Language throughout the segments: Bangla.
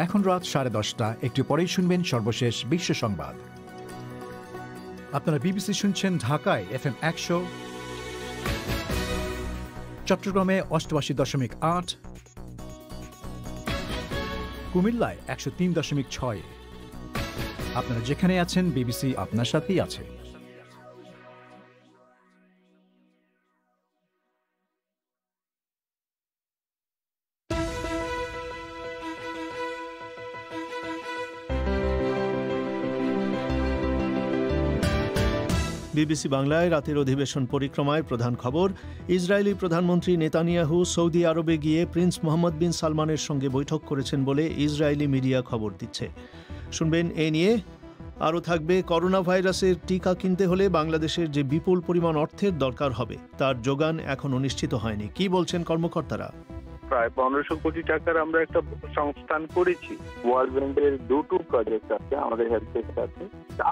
এখন রাত 10:30, একটু পরেই শুনবেন সর্বশেষ বিশ্ব সংবাদ। আপনারা বিবিসি শুনছেন ঢাকায় FM 100, চট্টগ্রামে 88.8, কুমিল্লায় 103.6। আপনারা যেখানে আছেন, বিবিসি আপনার সাথেই আছে। বিবিসি বাংলায় রাতের অধিবেশন পরিক্রমায় প্রধান খবর, ইসরায়েলি প্রধানমন্ত্রী নেতানিয়াহু সৌদি আরবে গিয়ে প্রিন্স মোহাম্মদ বিন সালমানের সঙ্গে বৈঠক করেছেন বলে ইসরায়েলি মিডিয়া খবর দিচ্ছে। শুনবেন এ নিয়ে। আরও থাকবে, করোনা ভাইরাসের টিকা কিনতে হলে বাংলাদেশের যে বিপুল পরিমাণ অর্থের দরকার হবে তার যোগান এখনও নিশ্চিত হয়নি। কি বলছেন কর্মকর্তারা? প্রায় 1500 কোটি টাকার আমরা একটা সংস্থান করেছি। ওয়ার্ল্ড ব্যাংকের দুটো প্রজেক্ট আছে আমাদের হেলথের সাথে।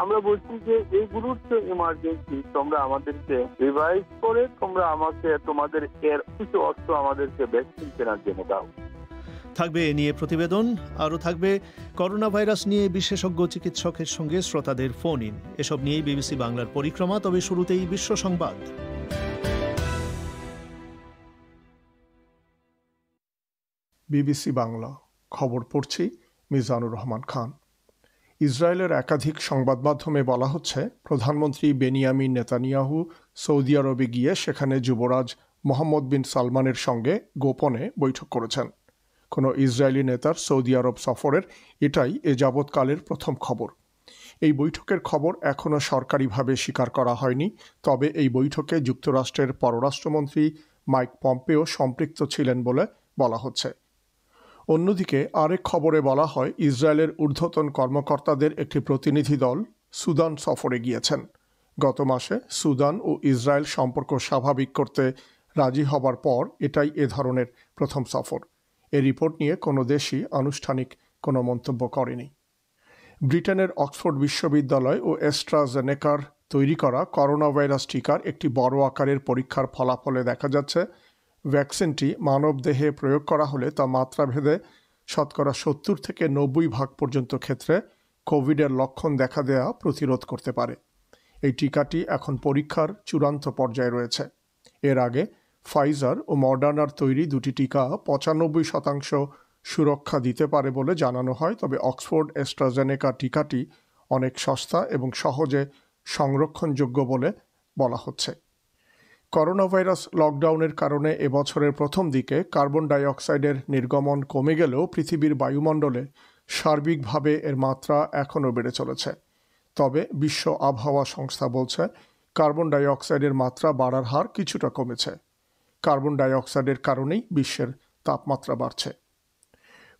আমরা বলছি যে এইগুলোর তো ইমার্জেন্সি, তোমরা আমাদেরকে রিভাইজ করে তোমরা আমাকে তোমাদের এর কিছু অর্থ আমাদেরকে ভ্যাকসিন কেনার জন্য দাও। থাকবে এ নিয়ে প্রতিবেদন। আরও থাকবে করোনা ভাইরাস নিয়ে বিশেষজ্ঞ চিকিৎসকের সঙ্গে শ্রোতাদের ফোন ইন। এসব নিয়েই বিবিসি বাংলার পরিক্রমা। তবে শুরুতেই বিশ্ব সংবাদ। বিবিসি বাংলা খবর পড়ছি মিজানুর রহমান খান। ইসরায়েলের একাধিক সংবাদ মাধ্যমে বলা হচ্ছে, প্রধানমন্ত্রী বেনিয়ামিন নেতানিয়াহু সৌদি আরবে গিয়ে সেখানে যুবরাজ মোহাম্মদ বিন সালমানের সঙ্গে গোপনে বৈঠক করেছেন। কোনো ইসরায়েলি নেতার সৌদি আরব সফরের এটাই এ যাবৎকালের প্রথম খবর। এই বৈঠকের খবর এখনও সরকারিভাবে স্বীকার করা হয়নি, তবে এই বৈঠকে যুক্তরাষ্ট্রের পররাষ্ট্রমন্ত্রী মাইক পম্পেও সম্পৃক্ত ছিলেন বলে বলা হচ্ছে। অন্যদিকে আরেক খবরে বলা হয়, ইসরায়েলের ঊর্ধ্বতন কর্মকর্তাদের একটি প্রতিনিধি দল সুদান সফরে গিয়েছেন। গত মাসে সুদান ও ইসরায়েল সম্পর্ক স্বাভাবিক করতে রাজি হবার পর এটাই এ ধরনের প্রথম সফর। এ রিপোর্ট নিয়ে কোনো দেশই আনুষ্ঠানিক কোনো মন্তব্য করেনি। ব্রিটেনের অক্সফোর্ড বিশ্ববিদ্যালয় ও অ্যাস্ট্রাজেনেকার তৈরি করা করোনা ভাইরাস টিকার একটি বড় আকারের পরীক্ষার ফলাফলে দেখা যাচ্ছে, ভ্যাকসিনটি মানবদেহে প্রয়োগ করা হলে তা মাত্রাভেদে শতকরা 70 থেকে 90% পর্যন্ত ক্ষেত্রে কোভিডের লক্ষণ দেখা দেয়া প্রতিরোধ করতে পারে। এই টিকাটি এখন পরীক্ষার চূড়ান্ত পর্যায়ে রয়েছে। এর আগে ফাইজার ও মডার্নার তৈরি দুটি টিকা 95% সুরক্ষা দিতে পারে বলে জানানো হয়। তবে অক্সফোর্ড অ্যাস্ট্রাজেনেকা টিকাটি অনেক সস্তা এবং সহজে সংরক্ষণযোগ্য বলে বলা হচ্ছে। করোনা ভাইরাস লকডাউনের কারণে এবছরের প্রথম দিকে কার্বন ডাই অক্সাইডের নির্গমন কমে গেলেও পৃথিবীর বায়ুমণ্ডলে সার্বিকভাবে এর মাত্রা এখনও বেড়ে চলেছে। তবে বিশ্ব আবহাওয়া সংস্থা বলছে, কার্বন ডাই অক্সাইডের মাত্রা বাড়ার হার কিছুটা কমেছে। কার্বন ডাই অক্সাইডের কারণেই বিশ্বের তাপমাত্রা বাড়ছে।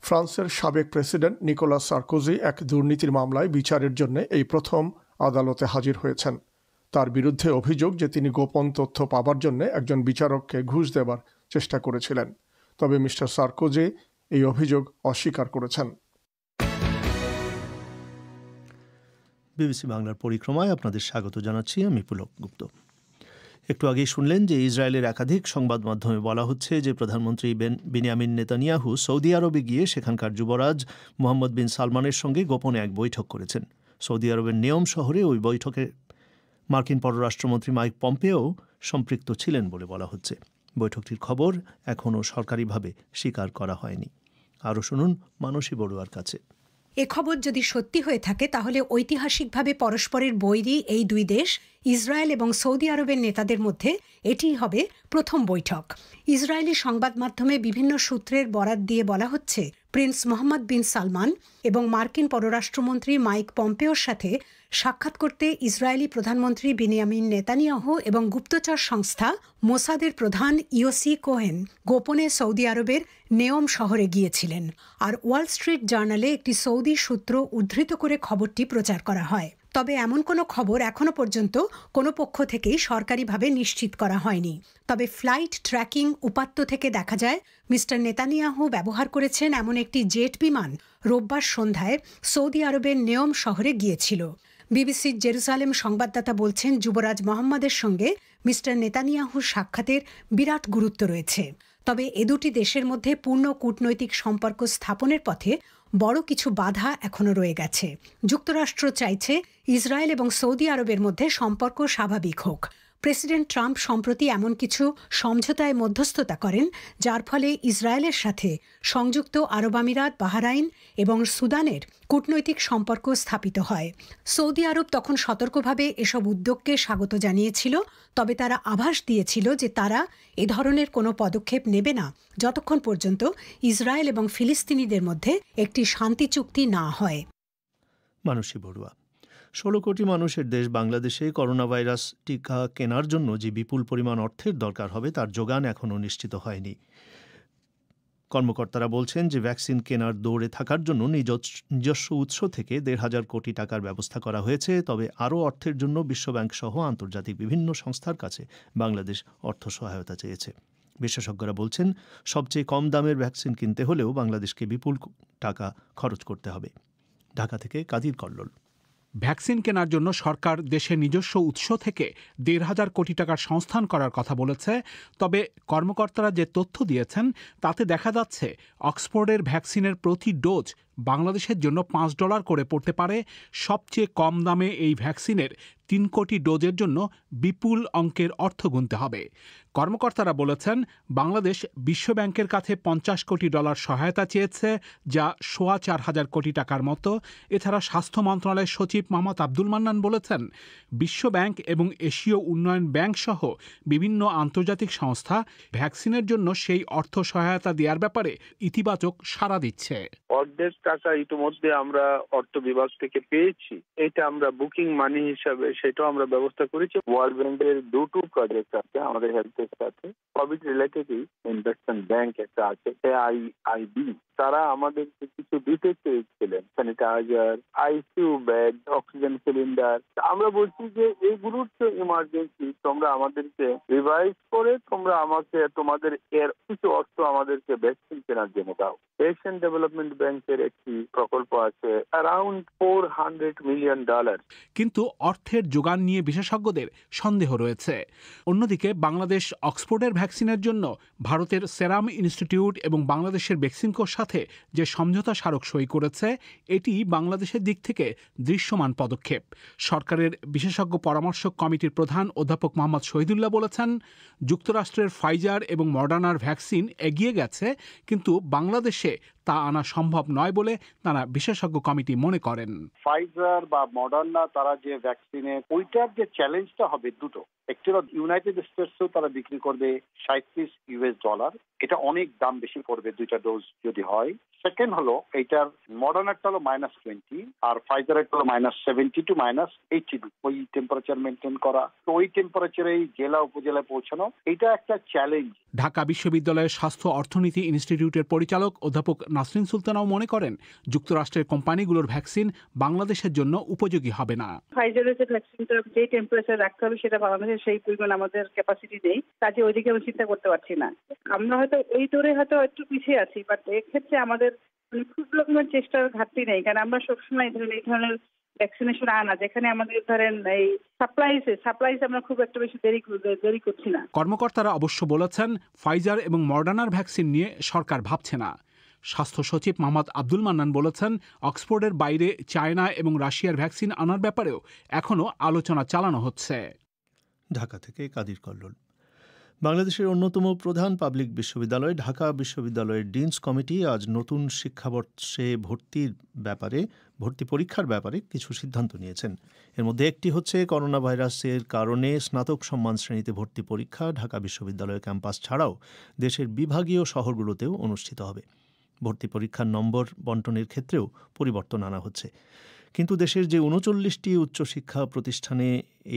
ফ্রান্সের সাবেক প্রেসিডেন্ট নিকোলাস সার্কোজি এক দুর্নীতির মামলায় বিচারের জন্য এই প্রথম আদালতে হাজির হয়েছেন। তার বিরুদ্ধে অভিযোগ যে তিনি গোপন তথ্য পাবার জন্য একজন বিচারককে ঘুষ দেবার চেষ্টা করেছিলেন। তবে মিস্টার সার্কোজি এই অভিযোগ অস্বীকার করেছেন। বিবিসি বাংলার পরিক্রমায় আপনাদের স্বাগত জানাচ্ছি, আমি পুলক গুপ্ত। একটু আগেই শুনলেন যে ইসরায়েলের একাধিক সংবাদ মাধ্যমে বলা হচ্ছে যে প্রধানমন্ত্রী বেনিয়ামিন নেতানিয়াহু সৌদি আরবে গিয়ে সেখানকার যুবরাজ মোহাম্মদ বিন সালমানের সঙ্গে গোপনে এক বৈঠক করেছেন। সৌদি আরবের নিয়ম শহরে ওই বৈঠকে মার্কিন পররাষ্ট্রমন্ত্রী মাইক পম্পেও সম্পৃক্ত ছিলেন বলে বলা হচ্ছে। বৈঠকটির খবর এখনও সরকারিভাবে স্বীকার করা হয়নি। আরও শুনুন মানসী বড়ুয়ার কাছে। এ খবর যদি সত্যি হয়ে থাকে তাহলে ঐতিহাসিকভাবে পরস্পরের বৈরী এই দুই দেশ, ইসরায়েল এবং সৌদি আরবের নেতাদের মধ্যে এটিই হবে প্রথম বৈঠক। ইসরায়েলি সংবাদ মাধ্যমে বিভিন্ন সূত্রের বরাত দিয়ে বলা হচ্ছে, প্রিন্স মোহাম্মদ বিন সালমান এবং মার্কিন পররাষ্ট্রমন্ত্রী মাইক পম্পেওর সাথে সাক্ষাৎ করতে ইসরায়েলি প্রধানমন্ত্রী বেনিয়ামিন নেতানিয়াহু এবং গুপ্তচর সংস্থা মোসাদের প্রধান ইয়োসি কোহেন গোপনে সৌদি আরবের নেওম শহরে গিয়েছিলেন। আর ওয়াল স্ট্রিট জার্নালে একটি সৌদি সূত্র উদ্ধৃত করে খবরটি প্রচার করা হয়। তবে এমন কোনো খবর এখনো পর্যন্ত কোনো পক্ষ থেকেই সরকারিভাবে নিশ্চিত করা হয়নি। তবে ফ্লাইট ট্র্যাকিং উপাত্ত থেকে দেখা যায়, মিস্টার নেতানিয়াহু ব্যবহার করেছেন এমন একটি জেট বিমান রোববার সন্ধ্যায় সৌদি আরবের নেওম শহরে গিয়েছিল। বিবিসির জেরুজালেম সংবাদদাতা বলছেন, যুবরাজ মোহাম্মদের সঙ্গে মিস্টার নেতানিয়াহুর সাক্ষাতের বিরাট গুরুত্ব রয়েছে। তবে এ দুটি দেশের মধ্যে পূর্ণ কূটনৈতিক সম্পর্ক স্থাপনের পথে বড় কিছু বাধা এখনো রয়ে গেছে। যুক্তরাষ্ট্র চাইছে ইসরায়েল এবং সৌদি আরবের মধ্যে সম্পর্ক স্বাভাবিক হোক। প্রেসিডেন্ট ট্রাম্প সম্প্রতি এমন কিছু সমঝোতায় মধ্যস্থতা করেন, যার ফলে ইসরায়েলের সাথে সংযুক্ত আরব আমিরাত, বাহরাইন এবং সুদানের কূটনৈতিক সম্পর্ক স্থাপিত হয়। সৌদি আরব তখন সতর্কভাবে এসব উদ্যোগকে স্বাগত জানিয়েছিল, তবে তারা আভাস দিয়েছিল যে তারা এ ধরনের কোনো পদক্ষেপ নেবে না যতক্ষণ পর্যন্ত ইসরায়েল এবং ফিলিস্তিনিদের মধ্যে একটি শান্তি চুক্তি না হয়। মানসী বড়ুয়া। 16 কোটি মানুষের দেশ বাংলাদেশে করোনা ভাইরাস টিকা কেনার জন্য যে বিপুল পরিমাণ অর্থের দরকার হবে তার যোগান এখনও নিশ্চিত হয়নি। কর্মকর্তারা বলছেন যে ভ্যাকসিন কেনার দৌড়ে থাকার জন্য নিজস্ব উৎস থেকে 1,500 কোটি টাকার ব্যবস্থা করা হয়েছে। তবে আরও অর্থের জন্য বিশ্বব্যাংক সহ আন্তর্জাতিক বিভিন্ন সংস্থার কাছে বাংলাদেশ অর্থ সহায়তা চেয়েছে। বিশেষজ্ঞরা বলছেন সবচেয়ে কম দামের ভ্যাকসিন কিনতে হলেও বাংলাদেশকে বিপুল টাকা খরচ করতে হবে। ঢাকা থেকে কাদির কল্লোল। ভ্যাকসিন কেনার জন্য সরকার দেশের নিজস্ব উৎস থেকে 1,500 কোটি টাকার সংস্থান করার কথা বলেছে। তবে কর্মকর্তারা যে তথ্য দিয়েছেন তাতে দেখা যাচ্ছে অক্সফোর্ডের ভ্যাকসিনের প্রতি ডোজ বাংলাদেশের জন্য $5 করে পড়তে পারে। সবচেয়ে কম দামে এই ভ্যাকসিনের 3 কোটি ডোজের জন্য বিপুল অঙ্কের অর্থ গুনতে হবে। কর্মকর্তারা বলেছেন বাংলাদেশ বিশ্বব্যাংকের কাছে $50 কোটি সহায়তা চেয়েছে, যা 4,500 কোটি টাকার মতো। এছাড়া স্বাস্থ্য মন্ত্রণালয়ের সচিব মোহাম্মদ আব্দুল মান্নান বলেছেন বিশ্বব্যাংক এবং এশীয় উন্নয়ন ব্যাংক সহ বিভিন্ন আন্তর্জাতিক সংস্থা ভ্যাকসিনের জন্য সেই অর্থ সহায়তা দেওয়ার ব্যাপারে ইতিবাচক সাড়া দিচ্ছে। অর্ধেক টাকা ইতিমধ্যে আমরা অর্থ বিভাগ থেকে পেয়েছি। এটা আমরা বুকিং মানি হিসাবে সেটাও আমরা ব্যবস্থা করেছি। ওয়ার্ল্ড ব্যাংকের 2টো প্রজেক্ট আছে আমাদের হেলথের সাথে। কোভিড রিলেটেড ইনভেস্টমেন্ট ব্যাংক একটা আছে, AIIB। তারা আমাদেরকে কিছু দিতে চেয়েছিলেন, sanitizer, ICU bed, oxygen cylinder. আমরা বলছি যে এইগুলোর তো ইমার্জেন্সি, তোমরা আমাদেরকে রিভাইজ করে তোমরা আমাকে তোমাদের এর কিছু অর্থ আমাদেরকে ভ্যাকসিন কেনার জন্য দাও। এশিয়ান ডেভেলপমেন্ট ব্যাংকের একটি প্রকল্প আছে, অ্যারাউন্ড $400 মিলিয়ন। কিন্তু অর্থের যোগান নিয়ে বিশেষজ্ঞদের সন্দেহ রয়েছে। অন্যদিকে বাংলাদেশ অক্সফোর্ডের ভ্যাকসিনের জন্য ভারতের সেরাম ইনস্টিটিউট এবং বাংলাদেশের বেক্সিমকোর সাথে যে সমঝোতা স্মারক সই করেছে, এটি বাংলাদেশের দিক থেকে দৃশ্যমান পদক্ষেপ। সরকারের বিশেষজ্ঞ পরামর্শক কমিটির প্রধান অধ্যাপক মোহাম্মদ শহীদুল্লাহ বলেছেন যুক্তরাষ্ট্রের ফাইজার এবং মডার্নার ভ্যাকসিন এগিয়ে গেছে, কিন্তু বাংলাদেশে তা আনা সম্ভব নয় বলে তারা বিশেষজ্ঞ কমিটি মনে করেন। ফাইজার বা মডার্না তারা যে ভ্যাকসিনে ওইটার যে চ্যালেঞ্জটা হবে দুটো, একটি হলো ইউনাইটেড স্টেটসেও তারা বিক্রি করবে $37। এটা অনেক দাম বেশি পড়বে 2টা ডোজ যদি হয়। সেকেন্ড হলো এইটার মডার্নারটা হলো -20 আর ফাইজারের হলো -70 to -80, ওই টেম্পারেচার মেনটেন করা। তো ওই টেম্পারেচারেই জেলা উপজেলায় পৌঁছানো, এটা একটা চ্যালেঞ্জ। ঢাকা বিশ্ববিদ্যালয়ের স্বাস্থ্য অর্থনীতি ইনস্টিটিউটের পরিচালক অধ্যাপক নাসরিন সুলতানাও মনে করেন যুক্তরাষ্ট্রের কোম্পানিগুলোর ভ্যাকসিন বাংলাদেশের জন্য উপযোগী হবে না। ফাইজারের যে ভ্যাকসিনটা যে টেম্পারেচার রাখতে হবে সেটা বাংলাদেশের সেই পরিমাণ আমাদের ক্যাপাসিটি নেই, কাজে ওইদিকে আমি চিন্তা করতে পারছি না। আমরা হয়তো এই দৌড়ে হয়তো একটু পিছিয়ে আছি, বাট এক্ষেত্রে আমাদের খুব রকমের চেষ্টার ঘাটতি নেই, কারণ আমরা সবসময় এই ধরনের ভ্যাকসিনেশন আনা যেখানে আমাদের ধরেন এই সাপ্লাইস আমরা খুব একটা বেশি দেরি করছি না। কর্মকর্তারা অবশ্য বলেছেন ফাইজার এবং মডার্নার ভ্যাকসিন নিয়ে সরকার ভাবছে না। স্বাস্থ্য সচিব মোহাম্মদ আব্দুল মান্নান বলেছেন অক্সফোর্ডের বাইরে চায়না এবং রাশিয়ার ভ্যাকসিন আনার ব্যাপারেও এখনও আলোচনা চালানো হচ্ছে। ঢাকা থেকে কাদির কল্লোল। বাংলাদেশের অন্যতম প্রধান পাবলিক বিশ্ববিদ্যালয় ঢাকা বিশ্ববিদ্যালয়ের ডিনস কমিটি আজ নতুন শিক্ষাবর্ষে ভর্তি পরীক্ষার ব্যাপারে কিছু সিদ্ধান্ত নিয়েছেন। এর মধ্যে একটি হচ্ছে করোনা ভাইরাসের কারণে স্নাতক সম্মান শ্রেণীতে ভর্তি পরীক্ষা ঢাকা বিশ্ববিদ্যালয় ক্যাম্পাস ছাড়াও দেশের বিভাগীয় শহরগুলোতেও অনুষ্ঠিত হবে। ভর্তি পরীক্ষার নম্বর বন্টনের ক্ষেত্রেও পরিবর্তন আনা হচ্ছে। কিন্তু দেশের যে 39টি উচ্চশিক্ষা প্রতিষ্ঠানে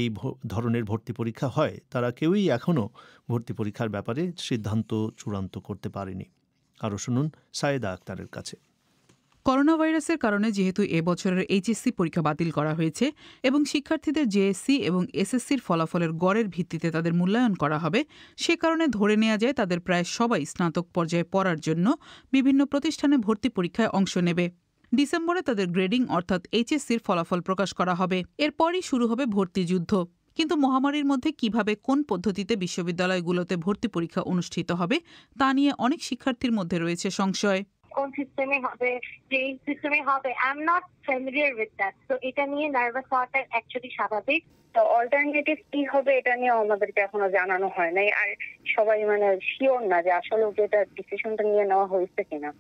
এই ধরনের ভর্তি পরীক্ষা হয় তারা কেউই এখনও ভর্তি পরীক্ষার ব্যাপারে সিদ্ধান্ত চূড়ান্ত করতে পারেনি। আরও শুনুন সায়েদা আক্তারের কাছে। করোনা ভাইরাসের কারণে যেহেতু এবছরের এইচএসসি পরীক্ষা বাতিল করা হয়েছে এবং শিক্ষার্থীদের জেএসসি এবং এসএসসির ফলাফলের গড়ের ভিত্তিতে তাদের মূল্যায়ন করা হবে, সে কারণে ধরে নেওয়া যায় তাদের প্রায় সবাই স্নাতক পর্যায়ে পড়ার জন্য বিভিন্ন প্রতিষ্ঠানে ভর্তি পরীক্ষায় অংশ নেবে। ডিসেম্বরে তাদের গ্রেডিং অর্থাৎ এইচএসসির ফলাফল প্রকাশ করা হবে। এরপরই শুরু হবে ভর্তি যুদ্ধ। কিন্তু মহামারীর মধ্যে কিভাবে কোন পদ্ধতিতে বিশ্ববিদ্যালয়গুলোতে ভর্তি পরীক্ষা অনুষ্ঠিত হবে তা নিয়ে অনেক শিক্ষার্থীর মধ্যে রয়েছে সংশয়। কোন সিস্টেমে হবে, যে সিস্টেমে হবে, I am not familiar with that, তো এটা নিয়ে নার্ভাস হওয়াটা অ্যাকচুয়ালি স্বাভাবিক। তো অল্টারনেটিভ কি হবে এটা নিয়ে আমাদেরকে এখনো জানানো হয় নাই, আর সবাই শিওর না যে আসলে এটা ডিসিশনটা নিয়ে নেওয়া হয়েছে কিনা।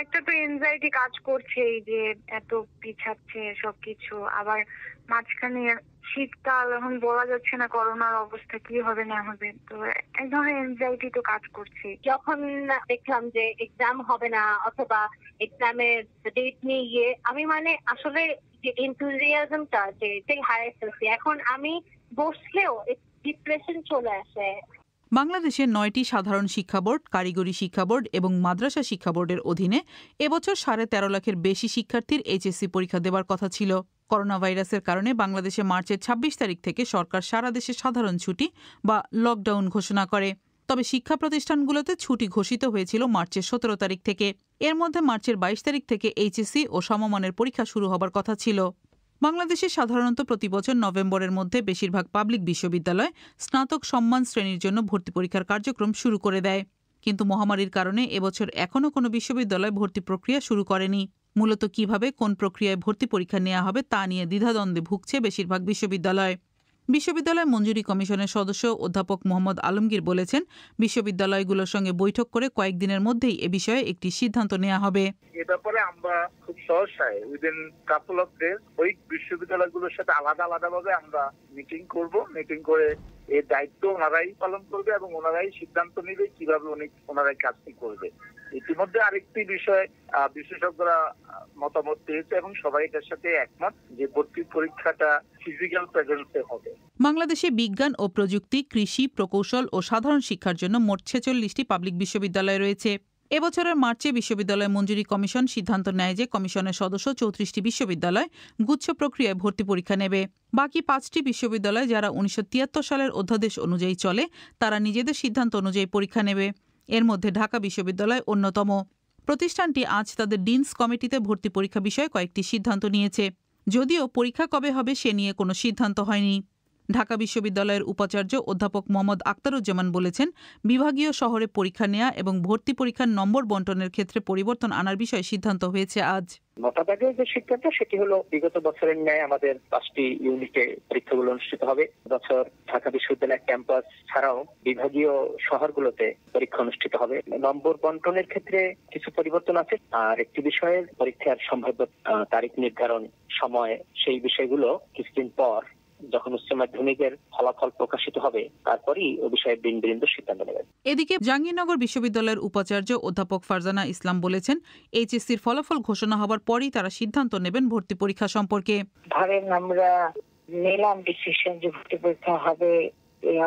একটা তো এনজাইটি কাজ করছে, যে এত পিছাচ্ছে সবকিছু, আবার মাঝখানে শীতকাল, এখন বলা যাচ্ছে না করোনার অবস্থা কি হবে না হবে, তো এক ধরনের এনজাইটি তো কাজ করছে। যখন দেখলাম যে এক্সাম হবে না অথবা এক্সামের ডেট নিয়ে গিয়ে আমি আসলে যে এনথুজিয়াজমটা যে হারিয়ে ফেলছি, এখন আমি বসলেও ডিপ্রেশন চলে আসে। বাংলাদেশে 9টি সাধারণ শিক্ষা বোর্ড, কারিগরি শিক্ষা বোর্ড এবং মাদ্রাসা শিক্ষা বোর্ডের অধীনে এবছর 13.5 লাখের বেশি শিক্ষার্থীর এইচএসসি পরীক্ষা দেবার কথা ছিল। করোনা ভাইরাসের কারণে বাংলাদেশে মার্চের 26 তারিখ থেকে সরকার সারা দেশে সাধারণ ছুটি বা লকডাউন ঘোষণা করে। তবে শিক্ষা প্রতিষ্ঠানগুলোতে ছুটি ঘোষিত হয়েছিল মার্চের 17 তারিখ থেকে। এর মধ্যে মার্চের 22 তারিখ থেকে এইচএসসি ও সমমানের পরীক্ষা শুরু হবার কথা ছিল। বাংলাদেশে সাধারণত প্রতি বছর নভেম্বরের মধ্যে বেশিরভাগ পাবলিক বিশ্ববিদ্যালয় স্নাতক সম্মান শ্রেণীর জন্য ভর্তি পরীক্ষার কার্যক্রম শুরু করে দেয়। কিন্তু মহামারীর কারণে এবছর এখনও কোনো বিশ্ববিদ্যালয় ভর্তি প্রক্রিয়া শুরু করেনি। মূলত কিভাবে কোন প্রক্রিয়ায় ভর্তি পরীক্ষা নেওয়া হবে তা নিয়ে দ্বিধাদ্বন্দ্বে ভুগছে বেশিরভাগ বিশ্ববিদ্যালয়। বিশ্ববিদ্যালয় মঞ্জুরি কমিশনের সদস্য অধ্যাপক মোহাম্মদ আলমগীর বলেছেন, বিশ্ববিদ্যালয়গুলোর সঙ্গে বৈঠক করে কয়েকদিনের মধ্যেই এ বিষয়ে একটি সিদ্ধান্ত নেওয়া হবে। এ ব্যাপারে আমরা খুব সহসায় উইদিন কাপল অফ ডেজ ওই বিশ্ববিদ্যালয়গুলোর সাথে আলাদাভাবে আমরা মিটিং করব। মিটিং করে এর দায়িত্ব ওনারাই পালন করবে এবং ওনারাই সিদ্ধান্ত নেবে কিভাবে ওনারাই কাজটি করবে। ইতিমধ্যে আরেকটি বিষয় বিশেষজ্ঞরা মতামত দিয়েছে এবং সবাই এটার সাথে একমত যে ভর্তি পরীক্ষাটা ফিজিক্যাল প্রেজেন্সে হবে। বাংলাদেশে বিজ্ঞান ও প্রযুক্তি, কৃষি, প্রকৌশল ও সাধারণ শিক্ষার জন্য মোট 46টি পাবলিক বিশ্ববিদ্যালয় রয়েছে। এবছরের মার্চে বিশ্ববিদ্যালয় মঞ্জুরি কমিশন সিদ্ধান্ত নেয় যে কমিশনের সদস্য 34টি বিশ্ববিদ্যালয় গুচ্ছ প্রক্রিয়ায় ভর্তি পরীক্ষা নেবে। বাকি 5টি বিশ্ববিদ্যালয় যারা 1973 সালের অধ্যাদেশ অনুযায়ী চলে তারা নিজেদের সিদ্ধান্ত অনুযায়ী পরীক্ষা নেবে। এর মধ্যে ঢাকা বিশ্ববিদ্যালয় অন্যতম। প্রতিষ্ঠানটি আজ তাদের ডিনস কমিটিতে ভর্তি পরীক্ষা বিষয়ে কয়েকটি সিদ্ধান্ত নিয়েছে, যদিও পরীক্ষা কবে হবে সে নিয়ে কোনো সিদ্ধান্ত হয়নি। ঢাকা বিশ্ববিদ্যালয়ের উপাচার্য অধ্যাপক মোহাম্মদ আখতারুজ্জামান বলেছেন, বিভাগীয় শহরে পরীক্ষা নেওয়া এবং ভর্তি পরীক্ষার নম্বর বণ্টনের ক্ষেত্রে পরিবর্তন আনার বিষয়ে সিদ্ধান্ত হয়েছে আজ। মোটামুটি যে সিদ্ধান্ত সেটি হলো বিগত বছরের ন্যায় আমাদের 5টি ইউনিটে পরীক্ষাগুলো অনুষ্ঠিত হবে। বছর ঢাকা বিশ্ববিদ্যালয় ক্যাম্পাস ছাড়াও বিভাগীয় শহরগুলোতে পরীক্ষা অনুষ্ঠিত হবে। নম্বর বণ্টনের ক্ষেত্রে কিছু পরিবর্তন আছে, আর একটি বিষয়ের পরীক্ষার সম্ভাব্য তারিখ নির্ধারণ সময়, সেই বিষয়গুলো কিছুদিন পর যখন উচ্চ মাধ্যমিকের ফলাফল প্রকাশিত হবে তারপরই ওই বিষয়ে বিন্দু সিদ্ধান্ত নেবেন। এদিকে জাহাঙ্গীরনগর বিশ্ববিদ্যালয়ের উপাচার্য অধ্যাপক ফারজানা ইসলাম বলেছেন, এইচএসসির ফলাফল ঘোষণা হবার পরই তারা সিদ্ধান্ত নেবেন ভর্তি পরীক্ষা সম্পর্কে। ধরেন আমরা নিলাম ডিসিশন যে ভর্তি পরীক্ষা হবে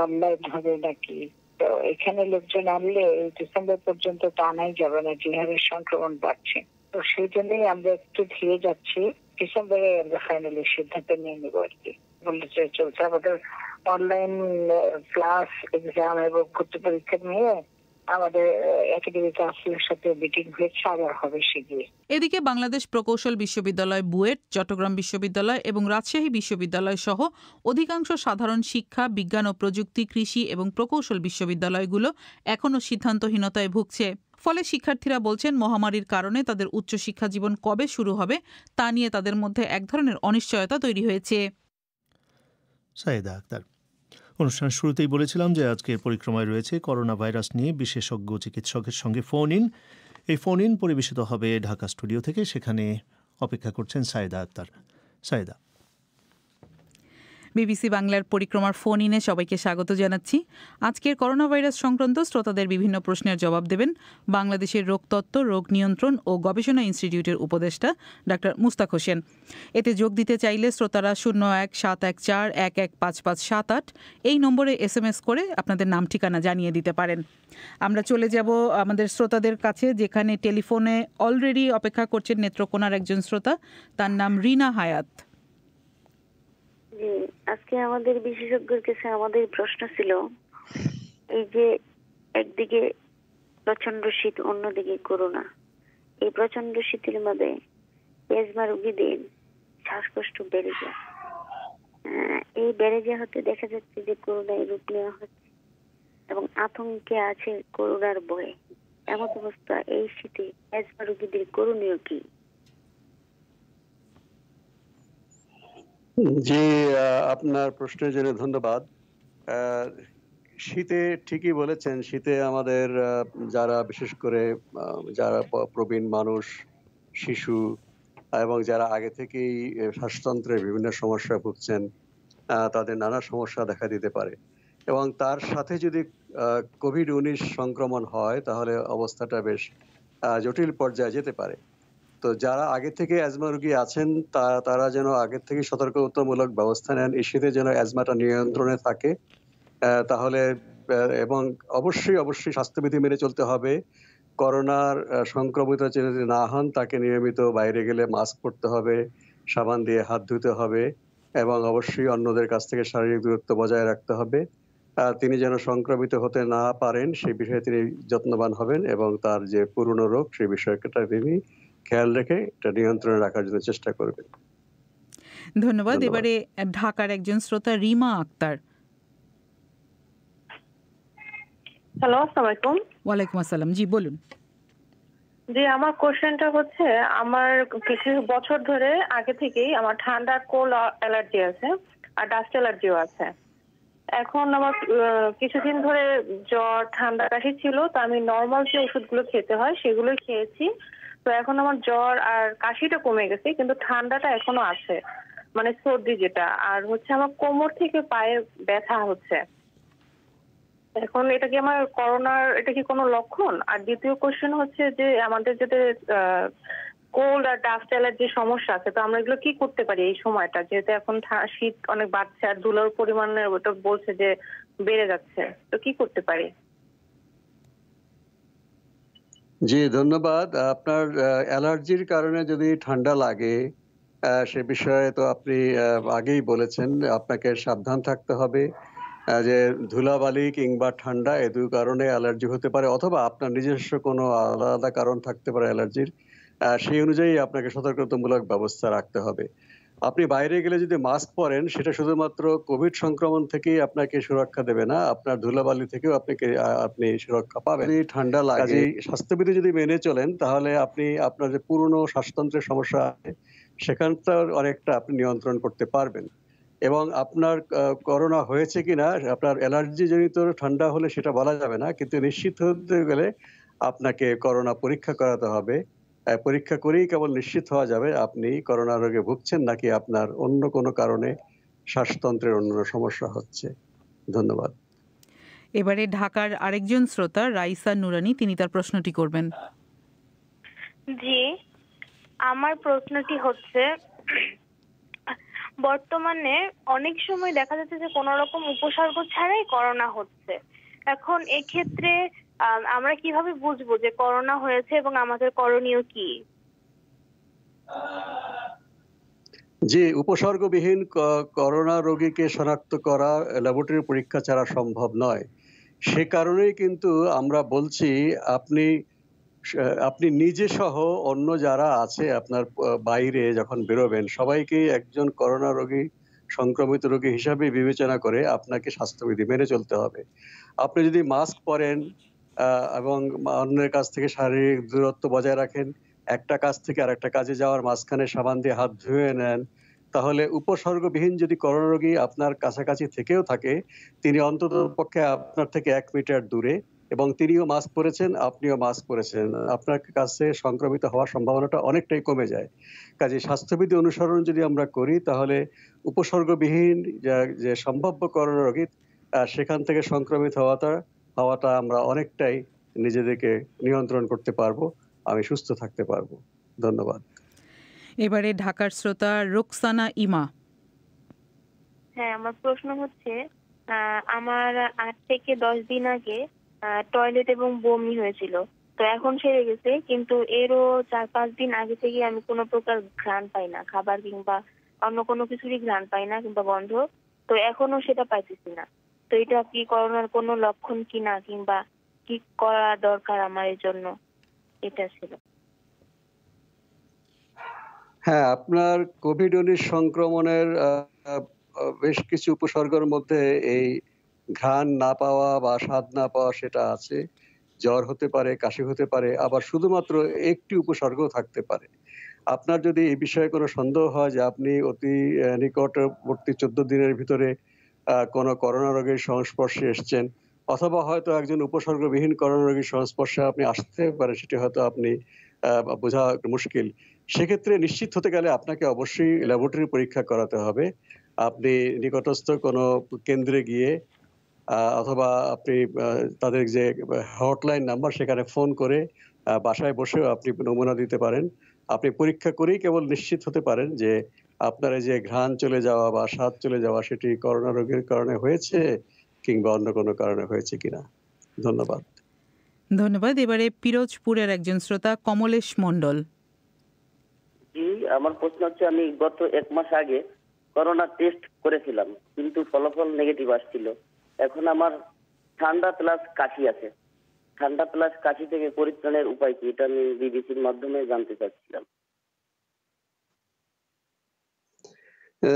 অনলাইন হবে নাকি, তো এখানে লোকজন আনলে ডিসেম্বর পর্যন্ত তা আনাই যাবে না, যে হারে সংক্রমণ বাড়ছে। তো সেই জন্যই আমরা একটু ধীরে যাচ্ছি, ডিসেম্বরে আমরা ফাইনালি সিদ্ধান্ত নিয়ে নেবো আর কি। বলতে চলছে আমাদের অনলাইন ক্লাস, এক্সাম এবং ভর্তি পরীক্ষা নিয়ে আমাদের একাডেমিক কাউন্সিলের সাথে মিটিং হয়েছে, আবার হবে শিগগিরই। এদিকে বাংলাদেশ প্রকৌশল বিশ্ববিদ্যালয়, বুয়েট, চট্টগ্রাম বিশ্ববিদ্যালয় এবং রাজশাহী বিশ্ববিদ্যালয় সহ অধিকাংশ সাধারণ শিক্ষা, বিজ্ঞান ও প্রযুক্তি, কৃষি এবং প্রকৌশল বিশ্ববিদ্যালয়গুলো এখনও সিদ্ধান্তহীনতায় ভুগছে। ফলে শিক্ষার্থীরা বলছেন, মহামারীর কারণে তাদের উচ্চশিক্ষা জীবন কবে শুরু হবে তা নিয়ে তাদের মধ্যে এক ধরনের অনিশ্চয়তা তৈরি হয়েছে। সাইদা আক্তার। অনুষ্ঠানের শুরুতেই বলেছিলাম যে আজকের পরিক্রমায় রয়েছে করোনা ভাইরাস নিয়ে বিশেষজ্ঞ চিকিৎসকের সঙ্গে ফোন ইন। এই ফোন ইন পরিবেশিত হবে ঢাকা স্টুডিও থেকে, সেখানে অপেক্ষা করছেন সাইদা আক্তার। সাইদা। বিবিসি বাংলার পরিক্রমার ফোন ইনে সবাইকে স্বাগত জানাচ্ছি। আজকের করোনা ভাইরাস সংক্রান্ত শ্রোতাদের বিভিন্ন প্রশ্নের জবাব দেবেন বাংলাদেশের রোগতত্ত্ব, রোগ নিয়ন্ত্রণ ও গবেষণা ইনস্টিটিউটের উপদেষ্টা ডাক্তার মুস্তাক হোসেন। এতে যোগ দিতে চাইলে শ্রোতারা 017141155578 এই নম্বরে SMS করে আপনাদের নাম ঠিকানা জানিয়ে দিতে পারেন। আমরা চলে যাব আমাদের শ্রোতাদের কাছে, যেখানে টেলিফোনে অলরেডি অপেক্ষা করছেন নেত্রকোনার একজন শ্রোতা, তার নাম রিনা হায়াত। আজকে আমাদের বিশেষজ্ঞের কাছে আমাদের প্রশ্ন ছিল, এই যে একদিকে প্রচন্ড শীত, অন্যদিকে করোনা, এই প্রচন্ড শীতের মধ্যে প্লাজমা রোগীদের শ্বাসকষ্ট বেড়ে যায়, এই বেড়ে যাওয়া হতে দেখা যাচ্ছে যে করোনায় রূপ নেওয়া হচ্ছে এবং আতঙ্কে আছে করোনার ভয়ে। এমন অবস্থা এই শীতে অ্যাজমা রোগীদের করণীয় কি? জি, আপনার প্রশ্নের জন্য ধন্যবাদ। শীতে ঠিকই বলেছেন, শীতে আমাদের যারা বিশেষ করে যারা প্রবীণ মানুষ, শিশু এবং যারা আগে থেকেই শ্বাসতন্ত্রের বিভিন্ন সমস্যায় ভুগছেন, তাদের নানা সমস্যা দেখা দিতে পারে এবং তার সাথে যদি কোভিড-19 সংক্রমণ হয় তাহলে অবস্থাটা বেশ জটিল পর্যায়ে যেতে পারে। তো যারা আগে থেকে অ্যাজমা রোগী আছেন তারা যেন আগে থেকে সতর্কতামূলক ব্যবস্থা নেন, এই শীতে যেন অ্যাজমাটা নিয়ন্ত্রণে থাকে। তাহলে এবং অবশ্যই স্বাস্থ্যবিধি মেনে চলতে হবে। করোনার সংক্রমিত যদি না হন তাকে নিয়মিত বাইরে গেলে মাস্ক পরতে হবে, সাবান দিয়ে হাত ধুতে হবে এবং অবশ্যই অন্যদের কাছ থেকে শারীরিক দূরত্ব বজায় রাখতে হবে। তিনি যেন সংক্রমিত হতে না পারেন সেই বিষয়ে তিনি যত্নবান হবেন এবং তার যে পুরনো রোগ সেই বিষয়টা তিনি খেয়াল রেখে এটা নিয়ন্ত্রণে রাখার জন্য চেষ্টা করবেন। ধন্যবাদ। এবারে ঢাকার একজন শ্রোতা রিমা আক্তার। হ্যালো, আসসালামু আলাইকুম। ওয়ালাইকুম আসসালাম, জি বলুন। জি, আমার কোশ্চেনটা হচ্ছে, আমার কিছু বছর ধরে আগে থেকেই আমার ঠান্ডা কোল্ড অ্যালার্জি আছে আর ডাস্ট অ্যালার্জিও আছে। এখন আমার কিছুদিন ধরে জ্বর ঠান্ডা কাশি ছিল, তো আমি নর্মাল যে ওষুধগুলো খেতে হয় সেগুলোই খেয়েছি। তো এখন আমার জ্বর আর কাশিটা কমে গেছে, কিন্তু ঠান্ডাটা এখনো আছে, মানে সর্দি যেটা। আর হচ্ছে আমার কোমর থেকে পায়ে ব্যথা হচ্ছে। এখন এটা কি আমার করোনার, এটা কি কোনো লক্ষণ? আর দ্বিতীয় কোশ্চেন হচ্ছে যে আমাদের যদি কোল্ড আর ডাস্ট অ্যালার্জির সমস্যা আছে, তো আমরা এগুলো কি করতে পারি এই সময়টা, যেহেতু এখন শীত অনেক বাড়ছে আর ধুলোর পরিমাণে ওটা বলছে যে বেড়ে যাচ্ছে, তো কি করতে পারি? জি, ধন্যবাদ। আপনার অ্যালার্জির কারণে যদি ঠান্ডা লাগে সে বিষয়ে তো আপনি আগেই বলেছেন, আপনাকে সাবধান থাকতে হবে যে ধুলাবালি কিংবা ঠান্ডা এই দুই কারণে অ্যালার্জি হতে পারে অথবা আপনার নিজস্ব কোনো আলাদা কারণ থাকতে পারে অ্যালার্জির। সেই অনুযায়ী আপনাকে সতর্কতামূলক ব্যবস্থা রাখতে হবে। আপনি বাইরে গেলে যদি মাস্ক পরেন সেটা শুধুমাত্র কোভিড সংক্রমণ থেকেই আপনাকে সুরক্ষা দেবে না, আপনার ধুলাবালি থেকেও আপনি সুরক্ষা পাবেন। যদি ঠান্ডা লাগে, স্বাস্থ্যবিধি যদি মেনে চলেন তাহলে আপনি আপনার যে পুরনো শ্বাসতন্ত্রের সমস্যা আছে সেখানটার অনেকটা আপনি নিয়ন্ত্রণ করতে পারবেন। এবং আপনার করোনা হয়েছে কিনা, আপনার অ্যালার্জি জনিত ঠান্ডা হলে সেটা বলা যাবে না, কিন্তু নিশ্চিত হতে গেলে আপনাকে করোনা পরীক্ষা করাতে হবে। পরীক্ষা করেই কেবল নিশ্চিত হওয়া যাবে আপনি করোনা রোগে ভুগছেন নাকি আপনার অন্য কোনো কারণে শ্বাসতন্ত্রের অন্য সমস্যা হচ্ছে। ধন্যবাদ। এবারে ঢাকার আরেকজন শ্রোতা রাইসা নুরানি, তিনি তার প্রশ্নটি করবেন। জি, আমার প্রশ্নটি হচ্ছে, বর্তমানে অনেক সময় দেখা যাচ্ছে যে কোনো রকম উপসর্গ ছাড়াই করোনা হচ্ছে। এখন এক্ষেত্রে আমরা কিভাবে বুঝবো যে করোনা হয়েছে এবং আমাদের করণীয় কি? জি, উপসর্গবিহীন করোনা রোগীকে শনাক্ত করা ল্যাবরেটরি পরীক্ষা ছাড়া সম্ভব নয়। সে কারণেই কিন্তু আমরা বলছি আপনি নিজে সহ অন্য যারা আছে আপনার বাইরে যখন বেরোবেন সবাইকেই একজন করোনা রোগী, সংক্রমিত রোগী হিসাবে বিবেচনা করে আপনাকে স্বাস্থ্যবিধি মেনে চলতে হবে। আপনি যদি মাস্ক পরেন এবং অন্যের কাছ থেকে শারীরিক দূরত্ব বজায় রাখেন, একটা কাজ থেকে আরেকটা কাজে যাওয়ার মাঝখানে সাবান দিয়ে হাত ধুয়ে নেন, তাহলে উপসর্গবিহীন যদি করোনা রোগী আপনার কাছাকাছি থেকেও থাকে, তিনি অন্ততপক্ষে আপনার থেকে 1 মিটার দূরে এবং তিনিও মাস্ক পরেছেন, আপনিও মাস্ক পরেছেন, আপনার কাছে সংক্রমিত হওয়ার সম্ভাবনাটা অনেকটাই কমে যায়। কাজে স্বাস্থ্যবিধি অনুসরণ যদি আমরা করি তাহলে উপসর্গবিহীন যে সম্ভাব্য করোনা রোগী সেখান থেকে সংক্রমিত হওয়াটা আমরা অনেকটাই নিজেদেরকে নিয়ন্ত্রণ করতে পারবো, আমি সুস্থ থাকতে পারবো। ধন্যবাদ। এবারে ঢাকার শ্রোতা রোকসানা ইমা। হ্যাঁ, আমার প্রশ্ন হচ্ছে, আমার 8 থেকে 10 দিন আগে টয়লেট এবং বমি হয়েছিল, তো এখন সেরে গেছে, কিন্তু এরও 4-5 দিন আগে থেকে আমি কোনো প্রকার ঘ্রাণ পাই না, খাবার কিংবা অন্য কোনো কিছুরই ঘ্রাণ পাই না কিংবা গন্ধ, তো এখনো সেটা পাইতেছি না। তো এটা কি করোনার কোনো লক্ষণ কিনা কিংবা কি করা দরকার আমার এর জন্য, এটা ছিল। হ্যাঁ, আপনার কোভিড-19 সংক্রমণের বেশ কিছু উপসর্গের মধ্যে এই ঘ্রাণ না পাওয়া বা স্বাদ না পাওয়া সেটা আছে। জ্বর হতে পারে, কাশি হতে পারে, আবার শুধুমাত্র একটি উপসর্গও থাকতে পারে। আপনার যদি এই বিষয়ে কোনো সন্দেহ হয় যে আপনি অতি নিকটবর্তী 14 দিনের ভিতরে কোনো করোনা রোগীর সংস্পর্শে এসছেন, অথবা হয়তো একজন উপসর্গবিহীন করোনা রোগীর সংস্পর্শে আপনি আসতে পারেন, সেটি হয়তো আপনি বোঝা মুশকিল। সেক্ষেত্রে নিশ্চিত হতে গেলে আপনাকে অবশ্যই ল্যাবরেটরি পরীক্ষা করাতে হবে। আপনি নিকটস্থ কোনো কেন্দ্রে গিয়ে অথবা আপনি তাদের যে হটলাইন নাম্বার সেখানে ফোন করে বাসায় বসেও আপনি নমুনা দিতে পারেন। আপনি পরীক্ষা করেই কেবল নিশ্চিত হতে পারেন যে আপনার এই যে ঘ্রাণ চলে যাওয়া বা স্বাদ চলে যাওয়া সেটি করোনা রোগের কারণে হয়েছে কিংবা অন্য কোনো কারণে হয়েছে কিনা। ধন্যবাদ। ধন্যবাদ। এবারে পিরোজপুরের একজন শ্রোতা কমলেশ মণ্ডল। জি, আমার প্রশ্ন হচ্ছে, আমি গত 1 মাস আগে করোনা টেস্ট করেছিলাম, কিন্তু ফলাফল নেগেটিভ আসছিল। এখন আমার ঠান্ডা প্লাস কাশি আছে। ঠান্ডা প্লাস কাশি থেকে পরিত্রাণের উপায় কি, এটা আমি বিবিসির মাধ্যমে জানতে চাচ্ছিলাম।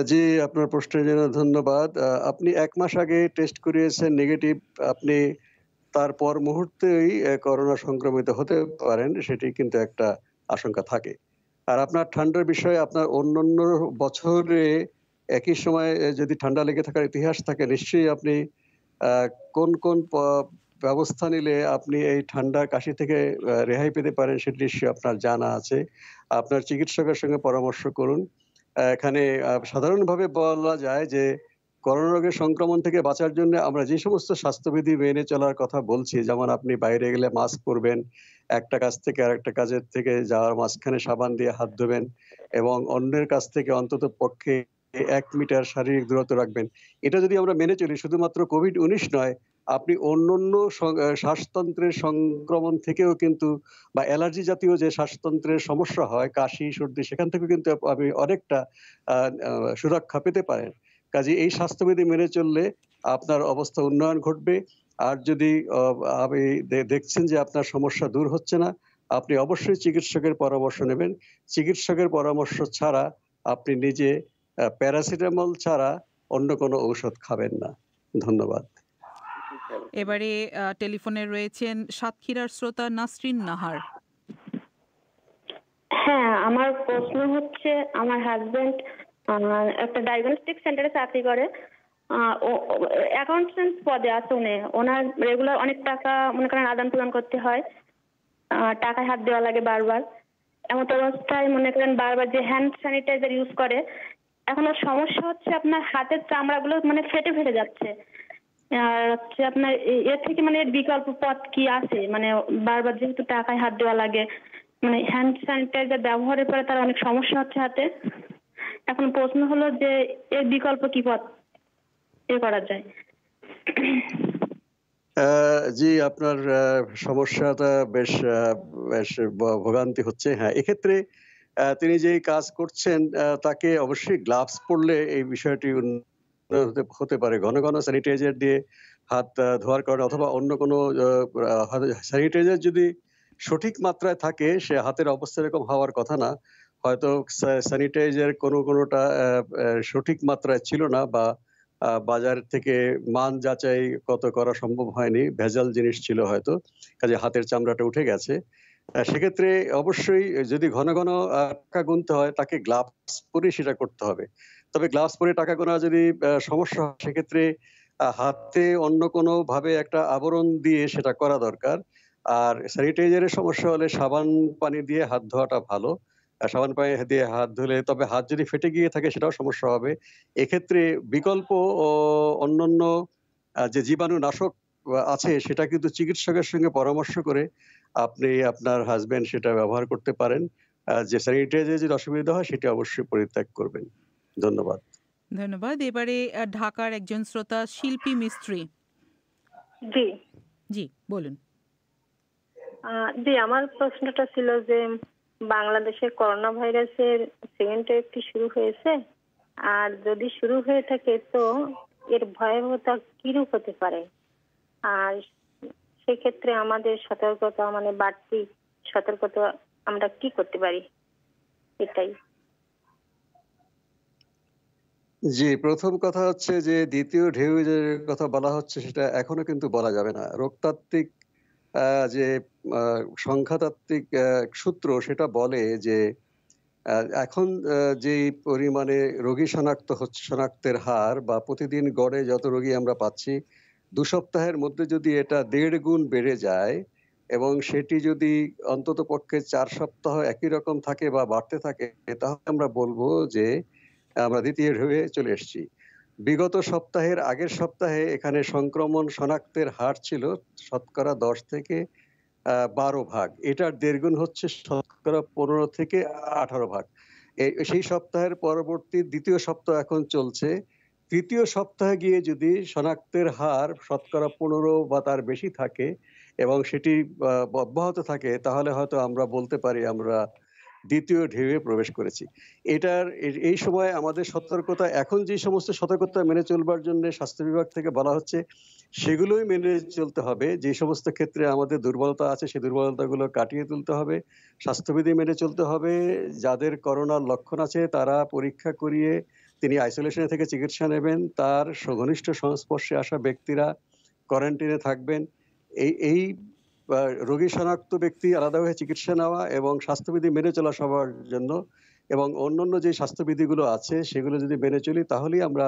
জি, আপনার প্রশ্নের জন্য ধন্যবাদ। আপনি 1 মাস আগে টেস্ট করিয়েছেন নেগেটিভ, আপনি তারপর মুহূর্তেই করোনা সংক্রমিত হতে পারেন, সেটি কিন্তু একটা আশঙ্কা থাকে। আর আপনার ঠান্ডার বিষয়ে আপনার অন্যান্য বছরে একই সময়ে যদি ঠান্ডা লেগে থাকার ইতিহাস থাকে, নিশ্চয়ই আপনি কোন কোন ব্যবস্থা নিলে আপনি এই ঠান্ডা কাশি থেকে রেহাই পেতে পারেন সেটি নিশ্চয়ই আপনার জানা আছে। আপনার চিকিৎসকের সঙ্গে পরামর্শ করুন। এখানে সাধারণভাবে বলা যায় যে করোনা রোগের সংক্রমণ থেকে বাঁচার জন্য আমরা যে সমস্ত স্বাস্থ্যবিধি মেনে চলার কথা বলছি, যেমন আপনি বাইরে গেলে মাস্ক পরবেন, একটা কাজ থেকে আরেকটা কাজের থেকে যাওয়ার মাঝখানে সাবান দিয়ে হাত ধোবেন এবং অন্যের কাছ থেকে অন্তত পক্ষে 1 মিটার শারীরিক দূরত্ব রাখবেন। এটা যদি আমরা মেনে চলি, শুধুমাত্র কোভিড-19 নয়, আপনি অন্যান্য শ্বাসতন্ত্রের সংক্রমণ থেকেও কিন্তু বা অ্যালার্জি জাতীয় যে শ্বাসতন্ত্রের সমস্যা হয়, কাশি, সর্দি, সেখান থেকেও কিন্তু আপনি অনেকটা সুরক্ষা পেতে পারেন। কাজেই এই স্বাস্থ্যবিধি মেনে চললে আপনার অবস্থা উন্নয়ন ঘটবে। আর যদি আপনি দেখছেন যে আপনার সমস্যা দূর হচ্ছে না, আপনি অবশ্যই চিকিৎসকের পরামর্শ নেবেন। চিকিৎসকের পরামর্শ ছাড়া আপনি নিজে প্যারাসিটামল ছাড়া অন্য কোনো ঔষধ খাবেন না। ধন্যবাদ। এবারে টেলিফোনে রয়েছেন সাতক্ষীরার শ্রোতা নাসরিন নাহার। হ্যাঁ, আমার প্রশ্ন হচ্ছে, আমার হাজবেন্ড একটা ডায়াগনস্টিক সেন্টারে চাকরি করে, অ্যাকাউন্টেন্ট পদে আছে উনি। ওনার রেগুলার অনেক টাকা মনে করেন আদান প্রদান করতে হয়, টাকায় হাত দেওয়া লাগে বারবার। এমন অবস্থায় মনে করেন বারবার যে হ্যান্ড স্যানিটাইজার ইউজ করে, এখন ওর সমস্যা হচ্ছে আপনার হাতের চামড়াগুলো মানে ফেটে ফেটে যাচ্ছে। আর হচ্ছে আপনার এর থেকে মানে বিকল্প পথ কি আছে? মানে বারবার যেহেতু টাকায় হাত দেওয়া লাগে, মানে হ্যান্ড স্যানিটাইজার ব্যবহারের পরে তার অনেক সমস্যা হচ্ছে হাতে। এখন প্রশ্ন হলো যে এর বিকল্প কি পথ করা যায়? জি, আপনার সমস্যাটা বেশ ভোগান্তি হচ্ছে। হ্যাঁ, এক্ষেত্রে তিনি যে কাজ করছেন তাকে অবশ্যই গ্লাভস পরলে এই বিষয়টি হতে পারে। ঘন ঘন স্যানিটাইজার দিয়ে হাত ধোয়ার কারণে অথবা অন্য কোনো স্যানিটাইজার যদি সঠিক মাত্রায় থাকে, সে হাতের অবস্থা এরকম হওয়ার কথা না। হয়তো স্যানিটাইজার কোনোটা সঠিক মাত্রায় ছিল না বা বাজার থেকে মান যাচাই করা সম্ভব হয়নি, ভেজাল জিনিস ছিল হয়তো, কাজে হাতের চামড়াটা উঠে গেছে। সেক্ষেত্রে অবশ্যই যদি ঘন ঘন টাকা গুনতে হয়, তাকে গ্লাভস পরে সেটা করতে হবে। তবে গ্লাভস পরে টাকা গোনা যদি সমস্যা হয়, সেক্ষেত্রে হাতে অন্য কোনো ভাবে একটা আবরণ দিয়ে সেটা করা দরকার। আর স্যানিটাইজারের সমস্যা হলে সাবান পানি দিয়ে হাত ধোয়াটা ভালো। সাবান পানি দিয়ে হাত ধুলে, তবে হাত যদি ফেটে গিয়ে থাকে সেটাও সমস্যা হবে। এক্ষেত্রে বিকল্প অন্যান্য যে জীবাণুনাশক আছে, সেটা কিন্তু চিকিৎসকের সঙ্গে পরামর্শ করে আপনি আপনার হাজবেন্ড সেটা ব্যবহার করতে পারেন। যে স্যানিটাইজার যদি অসুবিধা হয় সেটা অবশ্যই পরিত্যাগ করবেন। ধন্যবাদ। ধন্যবাদ। এবারে ঢাকার একজন শ্রোতা শিল্পী মিস্ত্রি। জি জি, বলুন। জি, আমার প্রশ্নটা ছিল যে বাংলাদেশে করোনা ভাইরাসের সেকেন্ড ওয়েভ কি শুরু হয়েছে? আর যদি শুরু হয়ে থাকে তো এর ভয়াবহতা কিরূপ হতে পারে? আর সেক্ষেত্রে আমাদের সতর্কতা, মানে বাড়তি সতর্কতা আমরা কি করতে পারি, এটাই। জি, প্রথম কথা হচ্ছে যে দ্বিতীয় ঢেউ যে কথা বলা হচ্ছে সেটা এখনো কিন্তু বলা যাবে না। রোগতাত্ত্বিক যে আ সংখ্যাতাত্ত্বিক সূত্র সেটা বলে যে আ এখন যেই পরিমাণে রোগী শনাক্তের হার বা প্রতিদিন গড়ে যত রোগী আমরা পাচ্ছি, ২ সপ্তাহের মধ্যে যদি এটা ১.৫ গুণ বেড়ে যায় এবং সেটি যদি অন্ততপক্ষে ৪ সপ্তাহ একই রকম থাকে বা বাড়তে থাকে, তাহলে আমরা বলব যে আমরা দ্বিতীয় ঢেউয়ে চলে এসেছি। বিগত সপ্তাহের আগের সপ্তাহে এখানে সংক্রমণ শনাক্তের হার ছিল শতকরা ১০ থেকে ১২ ভাগ। এটার ১.৫ গুণ হচ্ছে শতকরা ১৫ থেকে ১৮ ভাগ। সেই সপ্তাহের পরবর্তী দ্বিতীয় সপ্তাহ এখন চলছে। তৃতীয় সপ্তাহে গিয়ে যদি শনাক্তের হার শতকরা ১৫ বা তার বেশি থাকে এবং সেটি অব্যাহত থাকে, তাহলে হয়তো আমরা বলতে পারি আমরা দ্বিতীয় ঢেউয়ে প্রবেশ করেছি। এই সময় আমাদের সতর্কতা, এখন যে সমস্ত সতর্কতা মেনে চলবার জন্য স্বাস্থ্য বিভাগ থেকে বলা হচ্ছে সেগুলোই মেনে চলতে হবে। যে সমস্ত ক্ষেত্রে আমাদের দুর্বলতা আছে সেই দুর্বলতাগুলো কাটিয়ে তুলতে হবে। স্বাস্থ্যবিধি মেনে চলতে হবে। যাদের করোনার লক্ষণ আছে তারা পরীক্ষা করিয়ে তিনি আইসোলেশনে থেকে চিকিৎসা নেবেন। তার ঘনিষ্ঠ সংস্পর্শে আসা ব্যক্তিরা কোয়ারেন্টাইনে থাকবেন। এই রোগী শনাক্ত ব্যক্তি আলাদাভাবে চিকিৎসা নেওয়া এবং স্বাস্থ্যবিধি মেনে চলা সবার জন্য, এবং অন্যান্য যে স্বাস্থ্যবিধিগুলো আছে সেগুলো যদি মেনে চলি, তাহলেই আমরা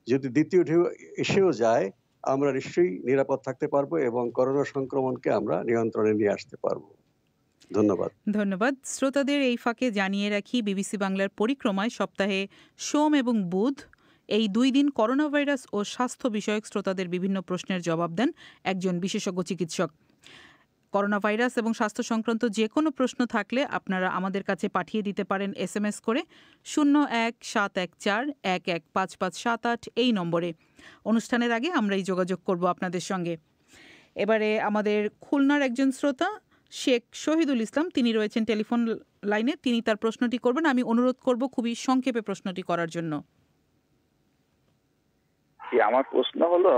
যদি দ্বিতীয় ঢেউ এসেও যায় আমরা নিশ্চয়ই নিরাপদ থাকতে পারবো এবং করোনা সংক্রমণকে আমরা নিয়ন্ত্রণে নিয়ে আসতে পারবো। ধন্যবাদ। ধন্যবাদ। শ্রোতাদের এই ফাঁকে জানিয়ে রাখি, বিবিসি বাংলার পরিক্রমায় সপ্তাহে সোম এবং বুধ এই 2 দিন করোনা ভাইরাস ও স্বাস্থ্য বিষয়ক শ্রোতাদের বিভিন্ন প্রশ্নের জবাব দেন একজন বিশেষজ্ঞ চিকিৎসক। করোনা ভাইরাস এবং স্বাস্থ্য সংক্রান্ত যে কোনো প্রশ্ন থাকলে আপনারা আমাদের কাছে পাঠিয়ে দিতে পারেন SMS করে 017141155578 এই নম্বরে। অনুষ্ঠানের আগে আমরা এই যোগাযোগ করব আপনাদের সঙ্গে। এবারে আমাদের খুলনার একজন শ্রোতা শেখ শহীদুল ইসলাম, তিনি রয়েছেন টেলিফোন লাইনে। তিনি তার প্রশ্নটি করবেন। আমি অনুরোধ করব খুবই সংক্ষেপে প্রশ্নটি করার জন্য। আমার প্রশ্ন হলো,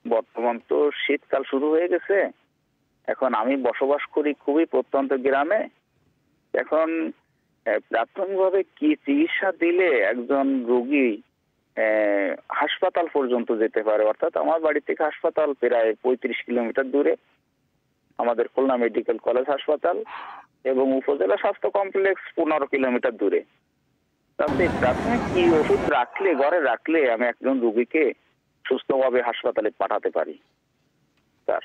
বর্তমান তো শীতকাল শুরু হয়ে গেছে। এখন আমি বসবাস করি খুবই প্রত্যন্ত গ্রামে। এখন প্রাথমিকভাবে কি চিকিৎসা দিলে একজন রোগী হাসপাতাল পর্যন্ত যেতে পারে? অর্থাৎ আমার বাড়ি থেকে হাসপাতাল প্রায় ৩৫ কিলোমিটার দূরে, আমাদের খুলনা মেডিকেল কলেজ হাসপাতাল, এবং উপজেলা স্বাস্থ্য কমপ্লেক্স ১৫ কিলোমিটার দূরে। তাতে প্রাথমিক কি ওষুধ রাখলে, ঘরে রাখলে আমি একজন রোগীকে সুস্থভাবে হাসপাতালে পাঠাতে পারি স্যার?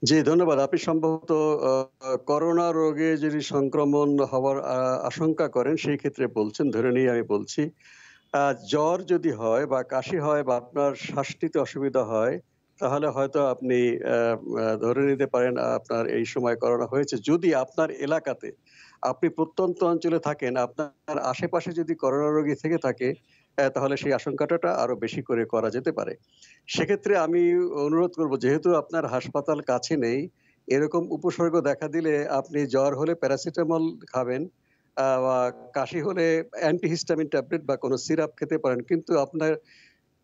জি, ধন্যবাদ। আপনি সম্ভবত করোনা রোগে যদি সংক্রমণ হওয়ার আশঙ্কা করেন সেই ক্ষেত্রে বলছেন, ধরে নিয়ে আমি বলছি। জ্বর যদি হয় বা কাশি হয় বা আপনার শ্বাস নিতে অসুবিধা হয়, তাহলে হয়তো আপনি ধরে নিতে পারেন আপনার এই সময় করোনা হয়েছে। যদি আপনার এলাকাতে, আপনি প্রত্যন্ত অঞ্চলে থাকেন, আপনার আশেপাশে যদি করোনা রোগী থেকে থাকে, তাহলে সেই আশঙ্কাটা আরো বেশি করে করা যেতে পারে। সেক্ষেত্রে আমি অনুরোধ করব, যেহেতু আপনার হাসপাতাল কাছে নেই, এরকম উপসর্গ দেখা দিলে আপনি জ্বর হলে প্যারাসিটামল খাবেন, বা কাশি হলে অ্যান্টিহিস্টামিন ট্যাবলেট বা কোনো সিরাপ খেতে পারেন। কিন্তু আপনার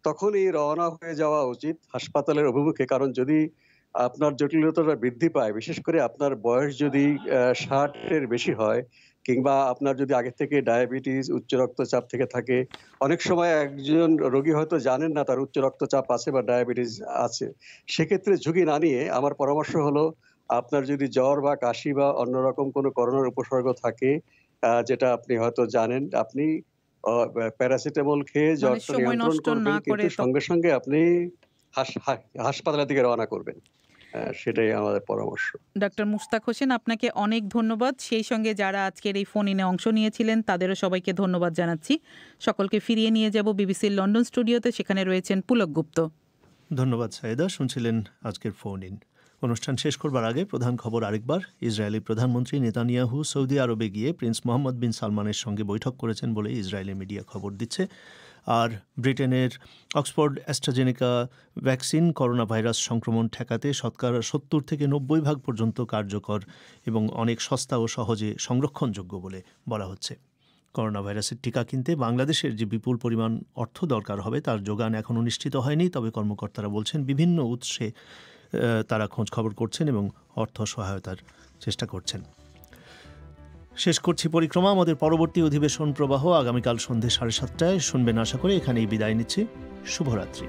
তখনই রওনা হয়ে যাওয়া উচিত হাসপাতালের অভিমুখে। কারণ যদি আপনার জটিলতাটা বৃদ্ধি পায়, বিশেষ করে আপনার বয়স যদি ৬০-এর বেশি হয়, কিংবা আপনার যদি আগে থেকে ডায়াবেটিস, উচ্চ রক্তচাপ থেকে থাকে, অনেক সময় একজন রোগী হয়তো জানেন না তার উচ্চ রক্তচাপ আছে বা ডায়াবেটিস আছে। সেক্ষেত্রে ঝুঁকি না নিয়ে আমার পরামর্শ হলো, আপনার যদি জ্বর বা কাশি বা অন্যরকম কোনো করোনার উপসর্গ থাকে, যেটা আপনি হয়তো জানেন, আপনি প্যারাসিটামল খেয়ে জ্বরটা নিয়ন্ত্রণ করবেন, কিন্তু সঙ্গে সঙ্গে আপনি হাসপাতালের দিকে রওনা করবেন। সেটাই আমাদের পরামর্শ। ডক্টর মুশতাক হোসেন, আপনাকে অনেক ধন্যবাদ। সেই সঙ্গে যারা আজকের এই ফোন ইনে অংশ নিয়েছিলেন তাদেরও সবাইকে ধন্যবাদ জানাচ্ছি। সকলকে ফিরিয়ে নিয়ে যাব বিবিসির লন্ডন স্টুডিওতে, সেখানে রয়েছেন পুলক গুপ্ত। ধন্যবাদ সাইদা। শুনছিলেন আজকের ফোন ইন। অনুষ্ঠান শেষ করবার আগে প্রধান খবর আরেকবার। ইসরায়েলি প্রধানমন্ত্রী নেতানিয়াহু সৌদি আরবে গিয়ে প্রিন্স মোহাম্মদ বিন সালমানের সঙ্গে বৈঠক করেছেন বলে ইসরায়েলি মিডিয়া খবর দিচ্ছে। আর ব্রিটেনের Oxford AstraZeneca vaccine corona virus সংক্রমণ ঠেকাতে শতকরা ৭০ থেকে ৯০ ভাগ পর্যন্ত কার্যকর এবং অনেক সস্তা ও সহজে সংরক্ষণযোগ্য বলে বলা হচ্ছে। করোনা ভাইরাসের টিকা কিনতে বাংলাদেশের যে বিপুল পরিমাণ অর্থ দরকার হবে তার যোগান এখনও নিশ্চিত হয়নি, তবে কর্মকর্তারা বলছেন বিভিন্ন উৎসে তারা খোঁজ খবর করছেন এবং অর্থ সহায়তার চেষ্টা করছেন। শেষ করছি পরিক্রমা। আমাদের পরবর্তী অধিবেশন প্রবাহ আগামীকাল সন্ধ্যে 7:30টায় শুনবেন আশা করি। এখানেই বিদায় নিচ্ছি। শুভরাত্রি।